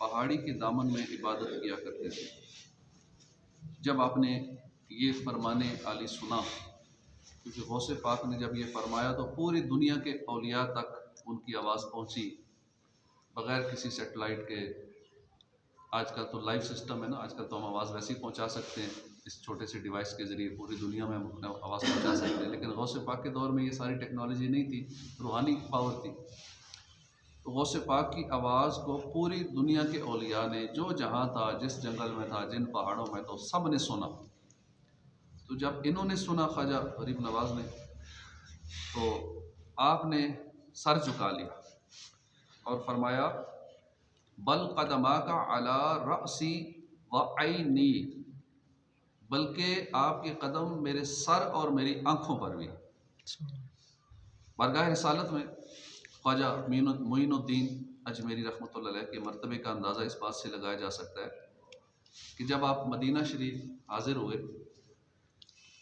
पहाड़ी के दामन में इबादत किया करते थे। जब आपने ये फरमाने आली सुना, क्योंकि गौसे पाक ने जब ये फरमाया तो पूरी दुनिया के औलिया तक उनकी आवाज़ पहुंची बग़ैर किसी सेटेलाइट के। आजकल तो लाइव सिस्टम है ना, आजकल तो हम आवाज़ वैसे ही पहुंचा सकते हैं, इस छोटे से डिवाइस के ज़रिए पूरी दुनिया में हम अपना आवाज़ पहुंचा सकते हैं। लेकिन गौसे पाक के दौर में ये सारी टेक्नोलॉजी नहीं थी, रूहानी पावर थी। तो गौसे पाक की आवाज़ को पूरी दुनिया के औलिया ने, जो जहाँ था, जिस जंगल में था, जिन पहाड़ों में, तो सब ने सुना। तो जब इन्होंने सुना ख्वाजा गरीब नवाज़ ने, तो आपने सर झुका लिया और फरमाया बल कदमा का अला रअसी व ऐनी, बल्कि आपके कदम मेरे सर और मेरी आँखों पर भी। बारगाह रिसालत में ख्वाजा मोइनुद्दीन अजमेरी रहमतुल्लाह अलैह के मर्तबे का अंदाज़ा इस बात से लगाया जा सकता है कि जब आप मदीना शरीफ हाजिर हुए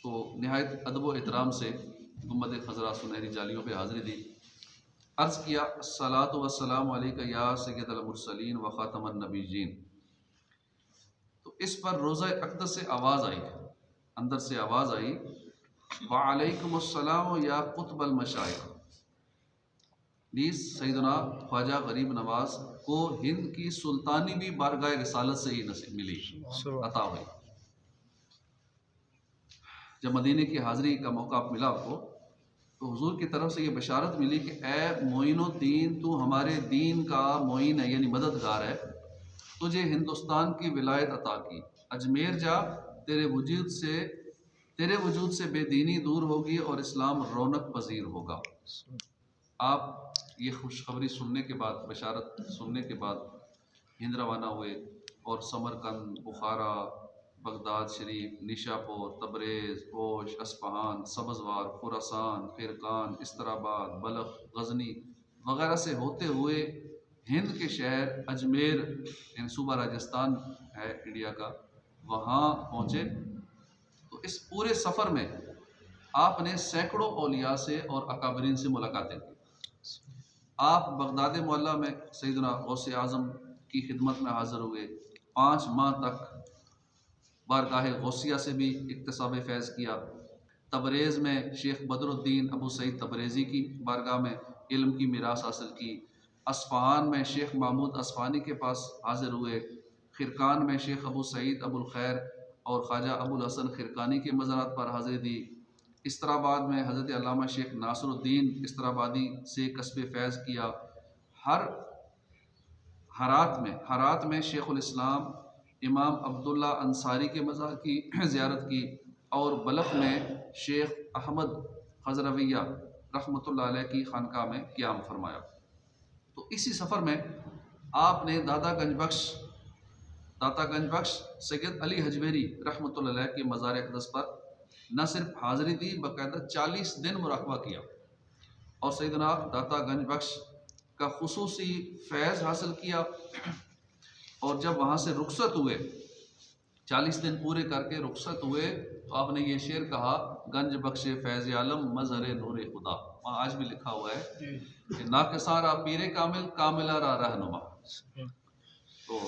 तो नहायत अदब व एहतराम से गुम्बद खज़रा सुनहरी जालियों पे हाज़िरी दी। अर्ज़ किया अस्सलातु वस्सलामु अलैका या सय्यदल मुरसलीन व ख़ातमन नबीय्यीन। तो इस पर रोज़ा अक़दस से आवाज़ आई, अंदर से आवाज़ आई व अलैकुमुस्सलाम या कुतुबल मशाइख़। नीज़ सैयदना ख्वाजा गरीब नवाज़ को हिंद की सुल्तानी भी बारगाह रिसालत से ही नसीब मिली, अता हुई। जब मदीने की हाज़िरी का मौका मिला आपको, तो हुजूर की तरफ से ये बशारत मिली कि ए मोइनुद्दीन, तू हमारे दीन का मोइन है, यानी मददगार है, तुझे हिंदुस्तान की विलायत अता की। अजमेर जा, तेरे वजूद से बेदीनी दूर होगी और इस्लाम रौनक पजीर होगा। आप ये खुशखबरी सुनने के बाद, बशारत सुनने के बाद हिंद रवाना हुए और समरकंद, बुखारा, बगदाद शरीफ, निशापुर, तबरेज़, ओश, अस्फहान, सब्ज़वार, खुरासान, खिरकान, इस्तराबाद, बलख, गज़नी वगैरह से होते हुए हिंद के शहर अजमेर, यानी सूबा राजस्थान है इंडिया का, वहाँ पहुँचे। तो इस पूरे सफ़र में आपने सैकड़ों औलिया से और अकाबरीन से मुलाकातें की। आप बगदाद मुअल्ला में सैयदना गौसे आज़म की खिदमत में हाज़िर हुए। 5 माह तक बारगाह गौसिया से भी इक्तिसाब फैज़ किया। तबरेज़ में शेख बदरुद्दीन अबू सईद तबरेज़ी की बारगाह में इल्म की मीरास हासिल की। अस्फ़हान में शेख महमूद अस्फ़हानी के पास हाज़िर हुए। खिरकान में शेख अबू सईद अबुल खैर और ख्वाजा अबुल हसन खिरकानी के मज़ारात पर हाज़िरी दी। इस्तराबाद में हज़रत अल्लामा शेख नासरुद्दीन इस्तराबादी से कस्बे फैज़ किया। हरात में शेखुल इस्लाम इमाम अब्दुल्ला अंसारी के मज़ार की ज़ियारत की और बलख में शेख अहमद खज़रविया रहमतुल्लाह अलैह की खानकाह में क़याम फरमाया। तो इसी सफ़र में आपने दाता गंज बख्श सैयद अली हजवेरी रहमतुल्लाह अलैह के मज़ार अक़दस पर न सिर्फ हाज़िरी दी, बाकायदा 40 दिन मुराक़बा किया और सैयदना दाता गंज बख्श का खुसूसी फैज़ हासिल किया। और जब वहाँ से रुखसत हुए, 40 दिन पूरे करके रुखसत हुए, तो आपने ये शेर कहा, गंज बख्शे फैज़ आलम मज़हरे नूरे खुदा। वहाँ आज भी लिखा हुआ है कि नाकिसारा पीरे कामिल, कामिलारा रहनुमा। तो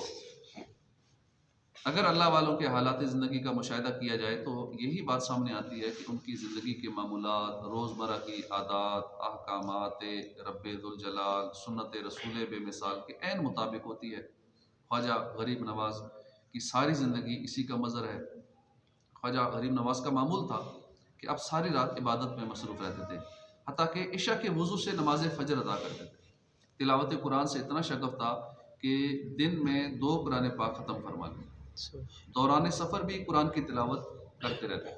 अगर अल्लाह वालों के हालात ज़िंदगी का मुशाहिदा किया जाए तो यही बात सामने आती है कि उनकी ज़िंदगी के मामूलात, रोज़मर्रा की आदात, अहकामात रब्बे दुल जलाल, सुन्नत रसूल बेमिसाल के ऐन मुताबिक होती है। ख्वाजा गरीब नवाज़ की सारी ज़िंदगी इसी का मज़र है। ख्वाजा गरीब नवाज़ का मामूल था कि आप सारी रात इबादत में मसरूफ़ रहते थे, हत्ता कि इशा के वज़ू से नमाज फ़जर अदा करते थे। तिलावत कुरान से इतना शगफ़ था कि दिन में 2 कुरान पाक ख़त्म फरमा लें। दौरान सफ़र भी कुरान की तिलावत करते रहते।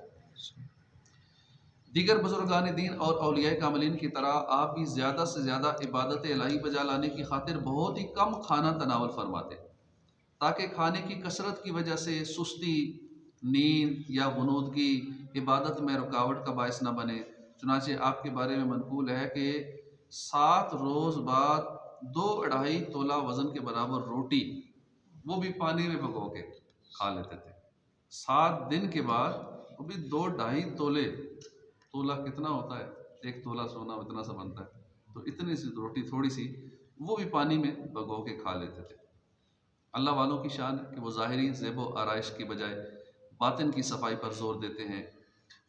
दीगर बुजुर्गान दीन और औलियाए कामिलीन की तरह आप भी ज़्यादा से ज़्यादा इबादत इलाही बजा लाने की खातिर बहुत ही कम खाना तनावल फरमाते, ताकि खाने की कसरत की वजह से सुस्ती, नींद या गुनूदगी इबादत में रुकावट का बायस न बने। चुनांचे आपके बारे में मनकूल है कि 7 रोज़ बाद 2-2.5 तोला वज़न के बराबर रोटी, वो भी पानी में भिगो के खा लेते थे। 7 दिन के बाद वो भी 2-2.5 तोले, तोला कितना होता है, 1 तोला सोना इतना सा बनता है, तो इतनी सी रोटी थोड़ी सी, वो भी पानी में भिगो के खा लेते थे। अल्लाह वालों की शान है कि वो ज़ाहिरी ज़ेब व आराइश की बजाय बातिन की सफाई पर जोर देते हैं।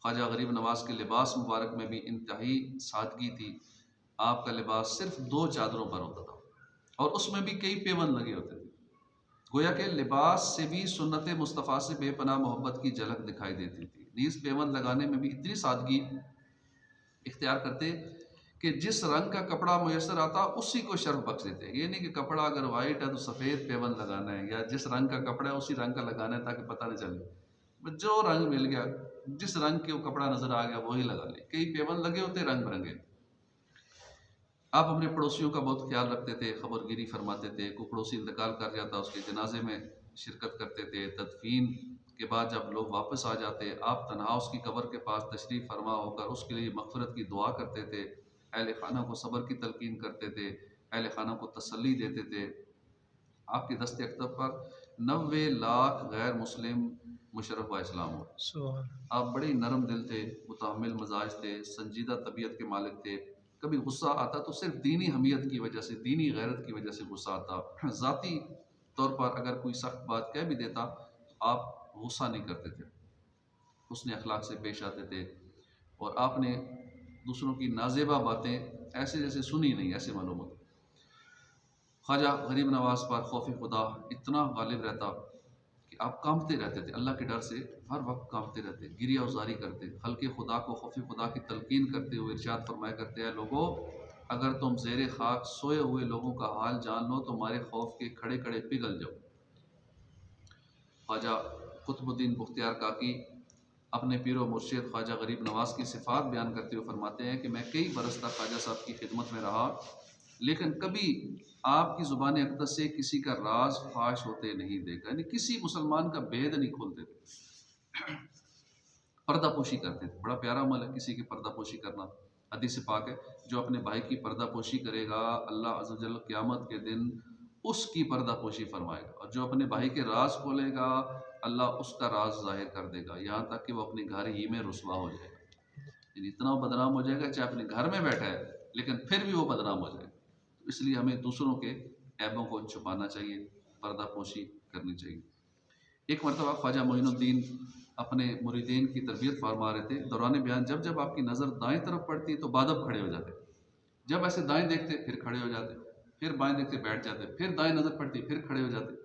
ख्वाजा गरीब नवाज़ के लिबास मुबारक में भी इंतहाई सादगी थी। आपका लिबास सिर्फ 2 चादरों पर होता था और उसमें भी कई पेवन लगे होते थे। गोया के लिबास से भी सुन्नत मुस्तफ़ा से बेपनाह मोहब्बत की झलक दिखाई देती थी। नीज़ पेवन लगाने में भी इतनी सादगी इख्तियार करते कि जिस रंग का कपड़ा मुयसर आता उसी को शर्फ बख्श देते। ये नहीं कि कपड़ा अगर वाइट है तो सफ़ेद पेवन लगाना है, या जिस रंग का कपड़ा है उसी रंग का लगाना है ताकि पता नहीं चले। जो रंग मिल गया, जिस रंग के कपड़ा नज़र आ गया वही लगा ले। कई पेवन लगे होते रंग बिरंगे। आप अपने पड़ोसियों का बहुत ख्याल रखते थे, खबरगिरी फरमाते थे। कोई पड़ोसी इंतकाल कर जाता उसके जनाजे में शिरकत करते थे। तदफीन के बाद जब लोग वापस आ जाते, आप तनहा उसकी कब्र के पास तशरीफ़ फरमा होकर उसके लिए मग़फ़िरत की दुआ करते थे। अहले खाना को सब्र की तलकीन करते थे, अहले खाना को तसल्ली देते थे। आपके दस्ते अक़दम पर 90 लाख गैर मुस्लिम मुशर्रफ व इस्लाम हुए। आप बड़े ही नरम दिल थे, मुतहम्मिल मजाज थे, संजीदा तबीयत के मालिक थे। कभी गुस्सा आता तो सिर्फ दीनी हमियत की वजह से, दीनी गैरत की वजह से गुस्सा आता। ज़ाती तौर पर अगर कोई सख्त बात कह भी देता तो आप गुस्सा नहीं करते थे, हुस्न अखलाक से पेश आते थे। और आपने दूसरों की नाजेबा बातें ऐसे जैसे सुनी नहीं, ऐसे मालूम होता। ख्वाजा गरीब नवाज़ पर खौफ खुदा इतना गालिब रहता कि आप कांपते रहते थे, अल्लाह के डर से हर वक्त कांपते रहते, गिरिया उजारी करते, हल्के खुदा को खौफ खुदा की तलकीन करते हुए इरशाद फरमाया करते हैं, लोगों अगर तुम ज़ेरे खाक सोए हुए लोगों का हाल जान लो तो तुम्हारे खौफ के खड़े खड़े पिघल जाओ। ख्वाजा कुतुबुद्दीन बुख्तियार काकी अपने पीरो मुर्शिद ख्वाजा गरीब नवाज़ की सिफ़ात बयान करते हुए फरमाते हैं कि मैं कई बरस तक ख्वाजा साहब की खिदमत में रहा, लेकिन कभी आपकी ज़ुबान अक़दस से किसी का राज फाश होते नहीं देखा। यानी किसी मुसलमान का भेद नहीं खोलते थे, पर्दापोशी करते थे। बड़ा प्यारा अमल है किसी की पर्दापोशी करना। हदीस पाक है, जो अपने भाई की पर्दापोशी करेगा अल्लाह अज़्ज़ व जल क़यामत के दिन उसकी पर्दापोशी फरमाएगा, और जो अपने भाई के राज खोलेगा अल्लाह उसका राज जाहिर कर देगा, यहाँ तक कि वो अपने घर ही में रुसवा हो जाएगा। यानी इतना बदनाम हो जाएगा, चाहे अपने घर में बैठा है लेकिन फिर भी वो बदनाम हो जाएगा। तो इसलिए हमें दूसरों के ऐबों को छुपाना चाहिए, पर्दापोशी करनी चाहिए। एक मरतबा ख्वाजा मोइनुद्दीन अपने मुरीदीन की तरबियत फरमा रहे थे। दौरान बयान जब जब आपकी नज़र दाएं तरफ पड़ती तो बादब खड़े हो जाते, जब ऐसे दाएं देखते फिर खड़े हो जाते, फिर बाएं देखते बैठ जाते, फिर दाएं नज़र पड़ती फिर खड़े हो जाते।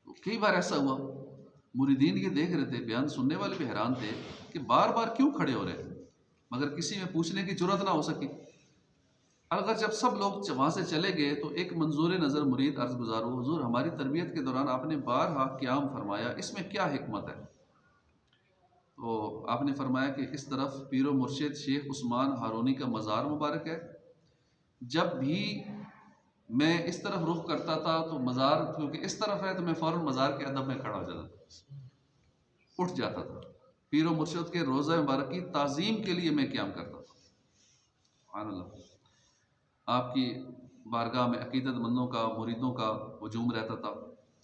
तो कई बार ऐसा हुआ, मुरीदीन ये देख रहे थे, बयान सुनने वाले भी हैरान थे कि बार बार क्यों खड़े हो रहे हैं, मगर किसी में पूछने की जरूरत ना हो सकी। अगर जब सब लोग वहाँ से चले गए तो एक मंजूर नज़र मुरीद अर्ज़ गुज़ारो, हुजूर हमारी तरबियत के दौरान आपने बारहा क़याम फरमाया, इसमें क्या हिकमत है? तो आपने फरमाया कि इस तरफ पीरो मुर्शिद शेख उस्मान हारूनी का मज़ार मुबारक है, जब भी मैं इस तरफ रुख करता था तो मज़ार क्योंकि इस तरफ है तो मैं फ़ौरन मज़ार के अदब में खड़ा हो जाता था, उठ जाता था। पीरो मुर्शिद के रोज़ा मुबारक की ताज़ीम के लिए मैं क़याम करता था। सुभान अल्लाह। आपकी बारगाह में अकीदतमंदों का, मुरीदों का हुजूम रहता था।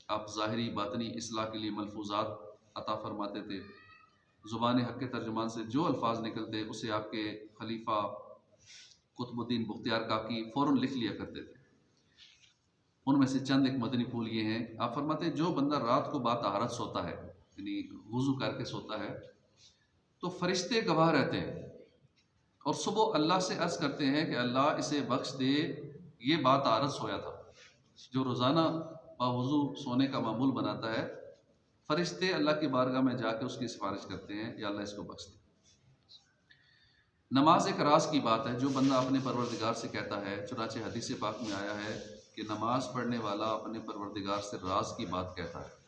आप ज़ाहिरी बातनी इस्लाह के लिए मलफूज़ात अता फरमाते थे। ज़ुबान हक़ के तर्जुमान से जो अल्फाज निकलते उसे आपके खलीफा कुतुबुद्दीन बुख्तियार काकी फ़ौरन लिख लिया करते थे। उनमें से चंद एक मदनी फूल ये हैं। आप फरमाते हैं, जो बंदा रात को बातहारत सोता है, यानी वज़ू करके सोता है, तो फरिश्ते गवाह रहते हैं और सुबह अल्लाह से अर्ज़ करते हैं कि अल्लाह इसे बख्श दे, ये बातहारत सोया था। जो रोज़ाना बावज़ू सोने का मामूल बनाता है, फरिश्ते अल्लाह की बारगाह में जाकर उसकी सिफारिश करते हैं, या अल्लाह इसको बख्श दे। नमाज एक राज की बात है, जो बंदा अपने परवरदिगार से कहता है, चुनांचे हदीस पाक में आया है कि नमाज पढ़ने वाला अपने परवरदिगार से राज की बात कहता है।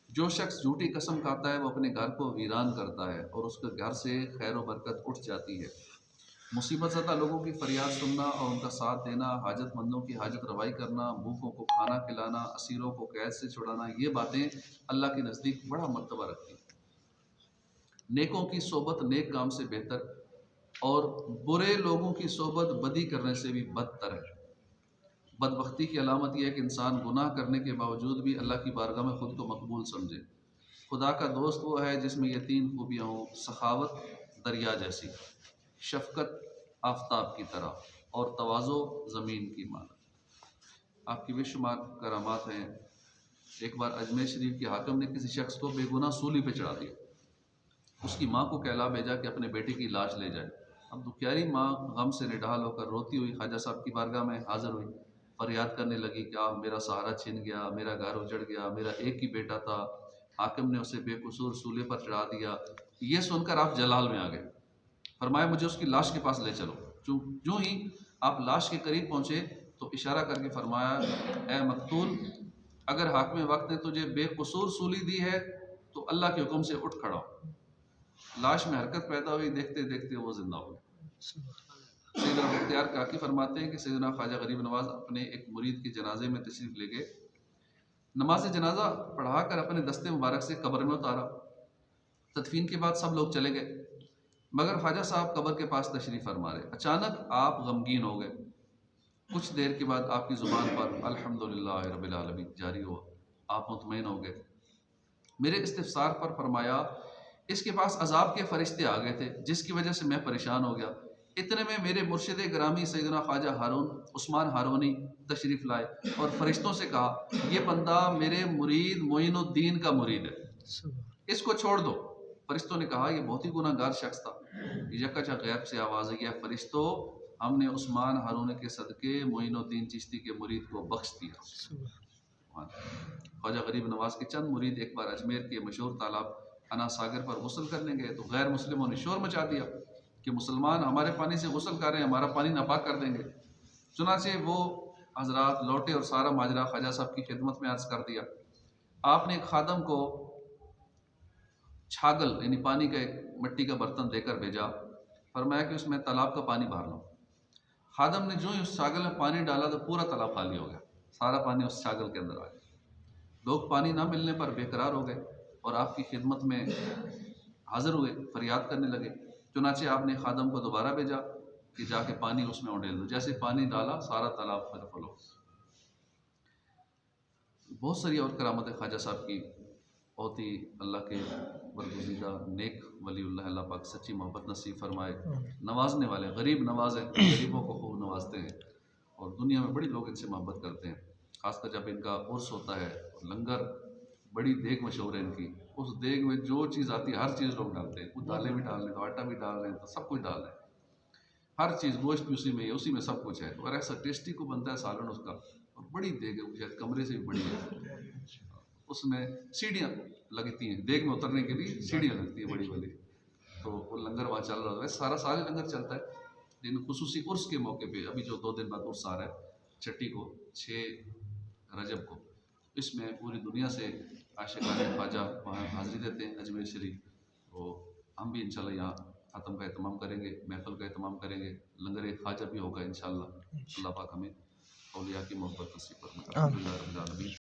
जो शख्स झूठी कसम खाता है वो अपने घर को वीरान करता है और उसके घर से खैर व बरकत उठ जाती है। मुसीबत ज़दा लोगों की फरियाद सुनना और उनका साथ देना, हाजतमंदों की हाजत रवाई करना, भूखों को खाना खिलाना, असीरों को कैद से छुड़ाना, ये बातें अल्लाह के नज़दीक बड़ा मर्तबा रखती हैं। नेकों की सोबत नेक काम से बेहतर और बुरे लोगों की सोबत बदी करने से भी बदतर है। बदबख्ती की अलामत यह है कि इंसान गुनाह करने के बावजूद भी अल्लाह की बारगाह में ख़ुद को मकबूल समझे। खुदा का दोस्त वो है जिसमें ये 3 खूबियाँ हों: सखावत दरिया जैसी, शफ़क़त आफ़ताब की तरह और तवाज़ो ज़मीन की मानद। आपकी बेशुमार करामात हैं। एक बार अजमेर शरीफ के हाकिम ने किसी शख्स को बेगुनाह सूली पे चढ़ा दिया। उसकी माँ को कहला भेजा कि अपने बेटे की लाश ले जाए। अब दुखियारी माँ गम से निढाल होकर रोती हुई ख्वाजा साहब की बारगाह में हाजिर हुई। फरियाद करने लगी कि आप मेरा सहारा छिन गया, मेरा घर उजड़ गया, मेरा एक ही बेटा था, हाकिम ने उसे बेकसूर सूले पर चढ़ा दिया। ये सुनकर आप जलाल में आ गए। फरमाया मुझे उसकी लाश के पास ले चलो। जो ही आप लाश के करीब पहुंचे तो इशारा करके फरमाया, ए मकतूल, अगर हाकिम वक्त ने तुझे बेकसूर सूली दी है तो अल्लाह के हुक्म से उठ खड़ा हो। लाश में हरकत पैदा हुई, देखते देखते वो जिंदा हो गए। सैयदना मुख्तियार काकी फरमाते हैं कि सैयदना ख्वाजा गरीब नवाज अपने एक मुरीद के जनाजे में तशरीफ ले गए। नमाज जनाजा पढ़ाकर अपने दस्ते मुबारक से कब्र में उतारा। तदफीन के बाद सब लोग चले गए, मगर ख्वाजा साहब कब्र के पास तशरीफ फरमा रहे। अचानक आप गमगीन हो गए। कुछ देर के बाद आपकी ज़ुबान पर अल्हम्दुलिल्लाह रब्बिल आलमीन जारी हुआ। आप मुतमईन हो गए। मेरे इस्तिफ़सार पर फरमाया, इसके पास अजाब के फरिश्ते आ गए थे जिसकी वजह से मैं परेशान हो गया। इतने में मेरे मुर्शिद ग्रामी सैयदना ख्वाजा हारून उस्मान हारूनी तशरीफ़ लाए और फरिश्तों से कहा, ये बंदा मेरे मुरीद मोइनुद्दीन का मुरीद है, इसको छोड़ दो। फरिश्तों ने कहा, यह बहुत ही गुनाहगार शख्स था। यकचा गैब से आवाज़ आई, फरिश्तों, हमने उस्मान हारून के सदके मोइनुद्दीन चिश्ती के मुरीद को बख्श दिया। ख्वाजा गरीब नवाज के चंद मुरीद एक बार अजमेर के मशहूर तालाब अना सागर पर गुस्ल करने गए तो गैर मुस्लिमों ने शोर मचा दिया कि मुसलमान हमारे पानी से गुस्ल कर रहे हैं, हमारा पानी नापाक कर देंगे। चुनाचे वो हजरात लौटे और सारा माजरा ख्वाजा साहब की खिदमत में अर्ज कर दिया। आपने एक खादम को छागल यानी पानी का एक मिट्टी का बर्तन देकर भेजा। फरमाया कि उसमें तालाब का पानी भर लो। खादम ने जो ही उस छागल में पानी डाला तो पूरा तालाब खाली हो गया, सारा पानी उस छागल के अंदर आ गया। लोग पानी ना मिलने पर बेकरार हो गए और आपकी खिदमत में हाजिर हुए, फरियाद करने लगे। चुनाचे आपने खादम को दोबारा भेजा कि जाके पानी उसमें उंडेल दो। जैसे पानी डाला सारा तालाब फिर फलो। बहुत सारी और करामतें ख्वाजा साहब की बहुत ही अल्लाह के बरगुज़ीदा नेक वलीउल्लाह, अल्लाह पाक सच्ची मोहब्बत नसीब फरमाए। नवाजने वाले गरीब नवाज हैं, गरीबों को खूब नवाजते हैं और दुनिया में बड़ी लोग इनसे मोहब्बत करते हैं। खासकर जब इनका उर्स होता है, लंगर, बड़ी देग मशहूर है इनकी। उस देग में जो चीज़ आती है हर चीज़ लोग डालते हैं। कुछ दालें भी डाल रहे हैं तो आटा भी डाल रहे हैं तो सब कुछ डाल रहे हैं, हर चीज़, गोश्त भी उसी में है, उसी में सब कुछ है और ऐसा टेस्टी को बनता है सालन उसका। और बड़ी देग है, शायद कमरे से भी बड़ी है। उसमें सीढ़ियाँ लगती हैं, देग में उतरने के लिए सीढ़ियाँ लगती हैं बड़ी बड़ी। तो वो लंगर वहाँ चल रहा है, सारा साल लंगर चलता है। लेकिन खुसूसी उर्स के मौके पे अभी जो 2 दिन बाद उर्स आ रहा है, छठी को 6 रजब को, इसमें पूरी दुनिया से आशिकान ख्वाजा वहाँ हाज़िरी देते हैं अजमेर शरीफ। तो हम भी इंशाल्लाह यहाँ ख़त्म का एहतमाम करेंगे, महफ़िल का एहतमाम करेंगे, लंगर ख्वाजा भी होगा इंशाल्लाह। अल्लाह पाक हमें औलिया की मोहब्बत नसीब फरमाए।